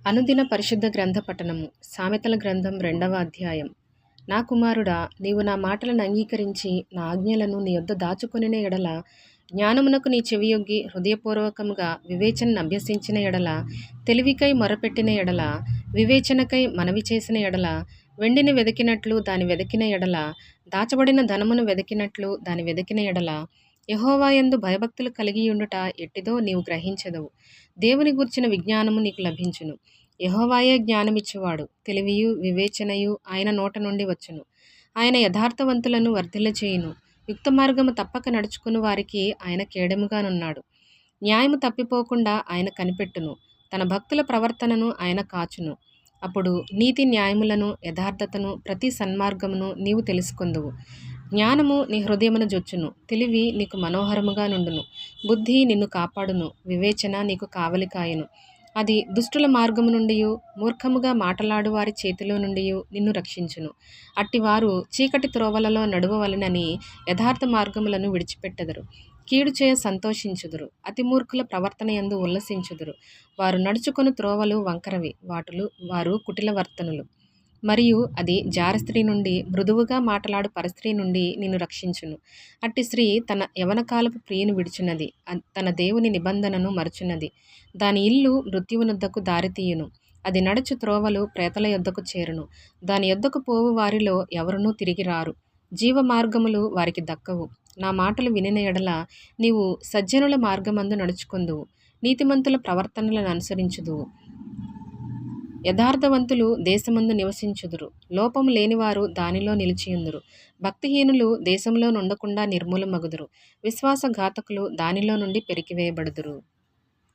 అనుదిన పరిశుద్ధ గ్రంథ పఠనము. సామెతల గ్రంథం 2వ అధ్యాయం. నా కుమారుడా, నీవు నా మాటలను అంగీకరించి నా ఆజ్ఞలను నీ యొద్ద దాచుకొనిన ఎడల, జ్ఞానమునకు నీ చెవియొగ్గి హృదయపూర్వకముగా వివేచనను అభ్యసించిన ఎడల, తెలివికై మొరపెట్టిన ఎడల, వివేచనకై మనవి చేసిన ఎడల, వెండిని వెదికినట్లు దాని వెదికిన ఎడల, దాచబడిన ధనమును వెదికినట్లు దాని వెదికిన ఎడల, యెహోవా యందు భయభక్తులు కలిగియుండుట ఎట్టిదో నీవు గ్రహించెదవు. దేవుని గూర్చిన విజ్ఞానము నీకు లభించును. యెహోవాయే జ్ఞానమిచ్చువాడు. తెలివియు వివేచనయు ఆయన నోట నుండి వచ్చును. ఆయన యథార్థవంతులను వర్ధిల్లచేయును. యుక్త మార్గము తప్పక నడుచుకుని వారికి ఆయన కేడెముగానున్నాడు. న్యాయము తప్పిపోకుండా ఆయన కనిపెట్టును. తన భక్తుల ప్రవర్తనను ఆయన కాచును. అప్పుడు నీతి న్యాయములను యథార్థతను ప్రతి సన్మార్గమును నీవు తెలుసుకొందువు. జ్ఞానము నీ హృదయమున జొచ్చును. తెలివి నీకు మనోహరముగా నుండును. బుద్ధి నిన్ను కాపాడును. వివేచన నీకు కావలి కాయును. అది దుష్టుల మార్గము నుండియు మూర్ఖముగా మాటలాడు వారి చేతిలో నుండియు నిన్ను రక్షించును. అట్టివారు చీకటి త్రోవలలో నడువవలెనని యథార్థ మార్గములను విడిచిపెట్టెదరు. కీడు చేయ సంతోషించుదురు. అతి మూర్ఖుల ప్రవర్తన యందు ఉల్లసించుదురు. వారు నడుచుకొని త్రోవలు వంకరవి. వారు కుటిలవర్తనులు. మరియు అది జారస్త్రీ నుండి, మృదువుగా మాటలాడు పరస్త్రీ నుండి నిన్ను రక్షించును. అట్టి స్త్రీ తన యవనకాలపు ప్రియుని విడిచినది, తన దేవుని నిబంధనను మరచున్నది. దాని ఇల్లు మృత్యువునొద్దకు దారితీయును. అది నడుచు త్రోవలు ప్రేతల యొద్దకు చేరును. దాని యొద్దకు పోవు వారిలో ఎవరునూ తిరిగి రారు. జీవ మార్గములు వారికి దక్కవు. నా మాటలు వినిన ఎడల నీవు సజ్జనుల మార్గమందు నడుచుకొందువు. నీతిమంతుల ప్రవర్తనలను అనుసరించుదువు. యథార్థవంతులు దేశమందు నివసించుదురు. లోపము లేనివారు దానిలో నిలిచియుందురు. భక్తిహీనులు దేశంలో నుండకుండా నిర్మూలమగుదురు. విశ్వాసఘాతకులు దానిలో నుండి పెరికివేయబడుదురు.